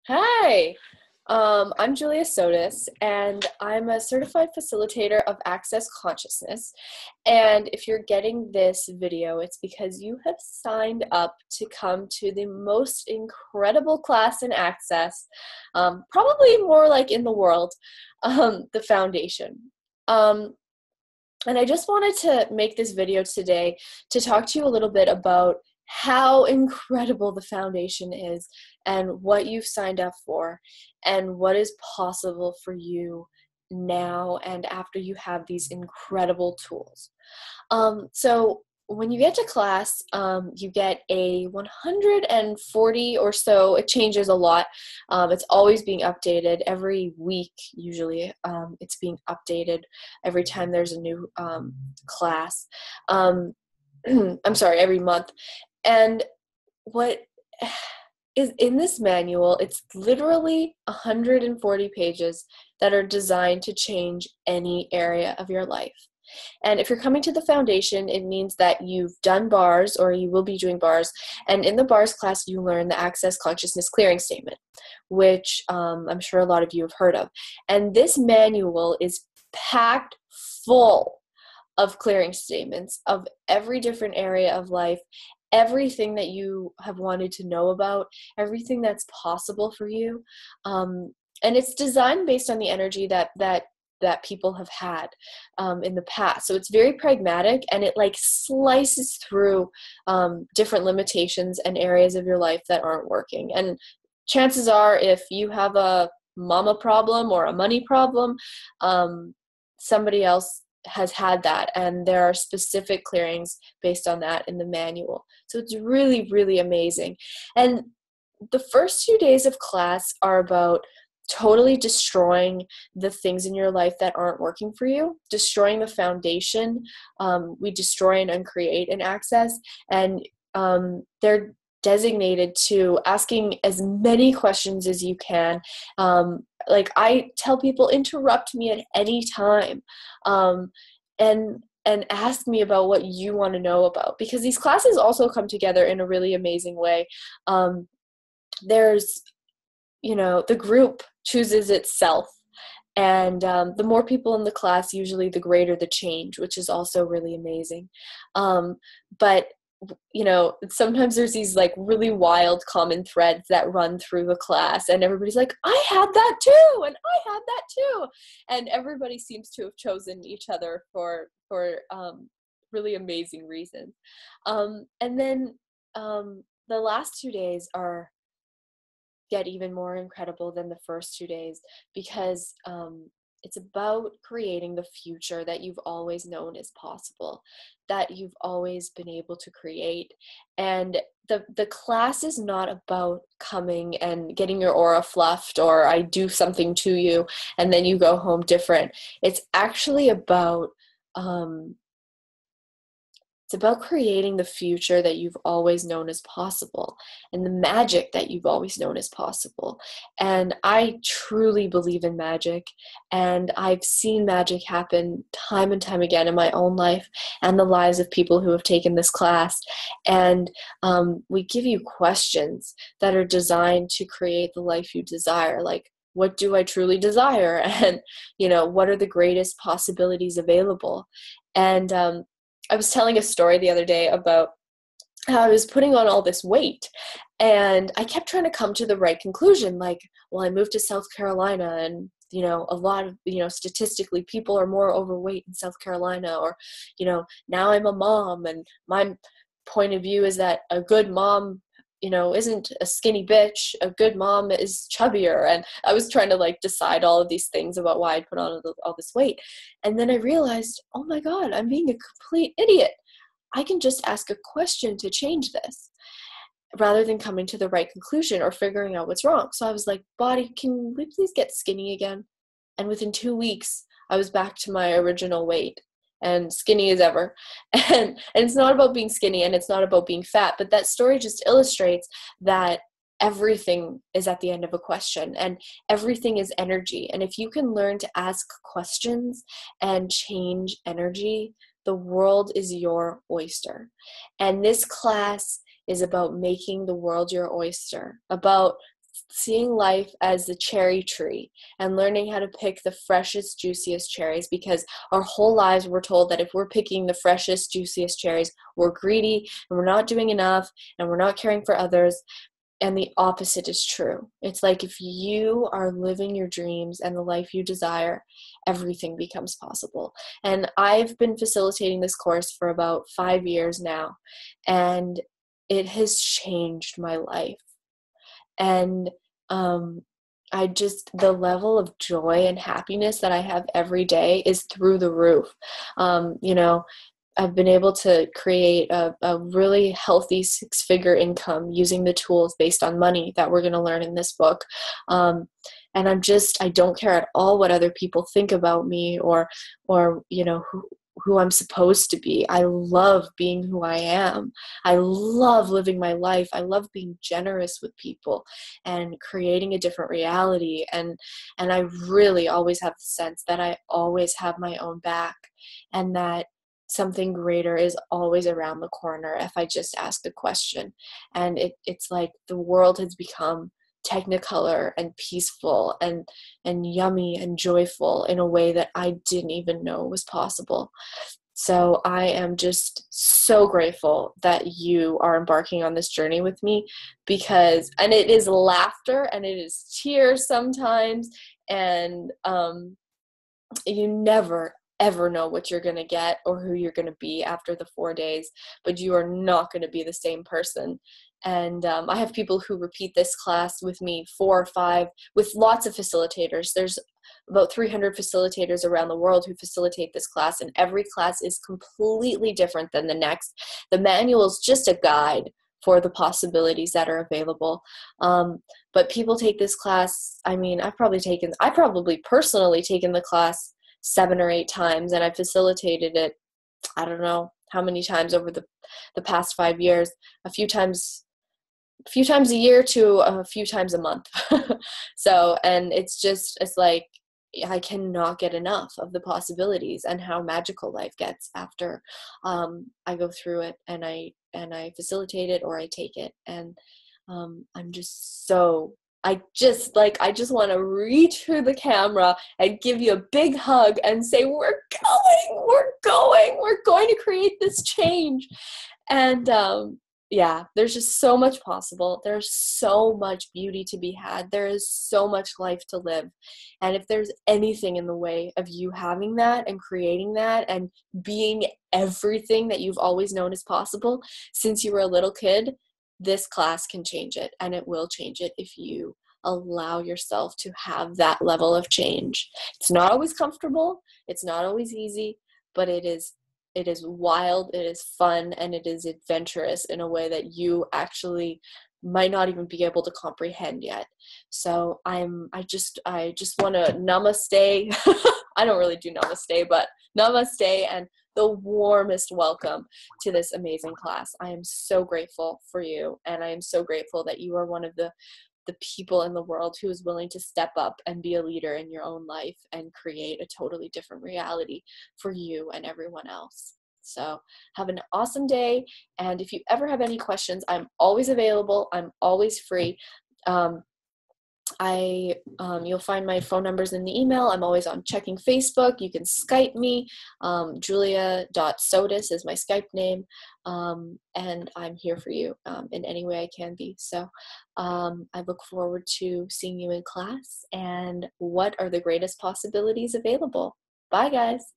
Hi, I'm Julia Sotis, and I'm a certified facilitator of Access Consciousness. And if you're getting this video, it's because you have signed up to come to the most incredible class in Access, probably more like in the world, the Foundation. Um, and I just wanted to make this video today to talk to you a little bit about how incredible the foundation is and what you've signed up for and what is possible for you now and after you have these incredible tools. So when you get to class, you get a 140 or so. It changes a lot. It's always being updated every week. Usually, it's being updated every time there's a new class. I'm sorry, every month. And what is in this manual, it's literally 140 pages that are designed to change any area of your life. And if you're coming to the foundation, it means that you've done bars or you will be doing bars. And in the bars class, you learn the Access Consciousness Clearing Statement, which I'm sure a lot of you have heard of. And this manual is packed full of clearing statements of every different area of life, everything that you have wanted to know about, everything that's possible for you. And it's designed based on the energy that people have had in the past. So it's very pragmatic, and it like slices through different limitations and areas of your life that aren't working. And chances are, if you have a mama problem or a money problem, somebody else has had that, and there are specific clearings based on that in the manual. So it's really, really amazing. And the first 2 days of class are about totally destroying the things in your life that aren't working for you, destroying the foundation. We destroy and uncreate in Access, and they're designated to asking as many questions as you can. Like I tell people, interrupt me at any time, and ask me about what you want to know about, because these classes also come together in a really amazing way. There's the group chooses itself. And the more people in the class, usually the greater the change, which is also really amazing. But sometimes there's these like really wild common threads that run through the class, and everybody's like, I had that too, and I had that too. And everybody seems to have chosen each other for really amazing reasons. And then the last 2 days get even more incredible than the first 2 days, because it's about creating the future that you've always known is possible, that you've always been able to create. And the class is not about coming and getting your aura fluffed, or I do something to you and then you go home different. It's actually about creating the future that you've always known as possible, and the magic that you've always known as possible. And I truly believe in magic, and I've seen magic happen time and time again in my own life and the lives of people who have taken this class. And we give you questions that are designed to create the life you desire, like, what do I truly desire? And, what are the greatest possibilities available? And I was telling a story the other day about how I was putting on all this weight, and I kept trying to come to the right conclusion. Like, well, I moved to South Carolina, and, a lot of, statistically people are more overweight in South Carolina, or, now I'm a mom, and my point of view is that a good mom, isn't a skinny bitch. A good mom is chubbier. And I was trying to like decide all of these things about why I'd put on all this weight. And then I realized, oh my God, I'm being a complete idiot. I can just ask a question to change this, rather than coming to the right conclusion or figuring out what's wrong. So I was like, body, can we please get skinny again? And within 2 weeks, I was back to my original weight, and skinny as ever. And it's not about being skinny, and it's not about being fat, but that story just illustrates that everything is at the end of a question, and everything is energy. And if you can learn to ask questions and change energy, the world is your oyster. And this class is about making the world your oyster, about seeing life as the cherry tree and learning how to pick the freshest, juiciest cherries, because our whole lives we're told that if we're picking the freshest, juiciest cherries, we're greedy and we're not doing enough and we're not caring for others. And the opposite is true. It's like if you are living your dreams and the life you desire, everything becomes possible. And I've been facilitating this course for about 5 years now, and it has changed my life. And the level of joy and happiness that I have every day is through the roof. You know, I've been able to create a really healthy 6-figure income using the tools based on money that we're going to learn in this book. And I don't care at all what other people think about me or who I'm supposed to be. I love being who I am. I love living my life. I love being generous with people and creating a different reality. And I really always have the sense that I always have my own back, and that something greater is always around the corner if I just ask a question. And it's like the world has become technicolor and peaceful and yummy and joyful in a way that I didn't even know was possible. So I am just so grateful that you are embarking on this journey with me, and it is laughter and it is tears sometimes, and you never ever know what you're going to get or who you're going to be after the 4 days, but you are not going to be the same person. And I have people who repeat this class with me 4 or 5, with lots of facilitators. There's about 300 facilitators around the world who facilitate this class, and every class is completely different than the next. The manual is just a guide for the possibilities that are available. But people take this class, I mean, I probably personally taken the class 7 or 8 times, and I facilitated it, I don't know how many times over the past 5 years, a few times a year to a few times a month. So, and it's like, I cannot get enough of the possibilities and how magical life gets after I go through it and I facilitate it or I take it. And I'm just so, I just want to reach through the camera and give you a big hug and say, we're going to create this change. And yeah, there's just so much possible. There's so much beauty to be had. There is so much life to live. And if there's anything in the way of you having that and creating that and being everything that you've always known is possible since you were a little kid, this class can change it, and it will change it if you allow yourself to have that level of change. It's not always comfortable. It's not always easy, but it is wild, it is fun, and it is adventurous in a way that you actually might not even be able to comprehend yet. So I just want to namaste. I don't really do namaste, but namaste and the warmest welcome to this amazing class. I am so grateful for you, and I am so grateful that you are one of the people in the world who is willing to step up and be a leader in your own life and create a totally different reality for you and everyone else. So have an awesome day. And if you ever have any questions, I'm always available. I'm always free. You'll find my phone numbers in the email. I'm always on checking Facebook. You can Skype me. Julia.Sotis is my Skype name. And I'm here for you in any way I can be. So I look forward to seeing you in class. And what are the greatest possibilities available? Bye, guys.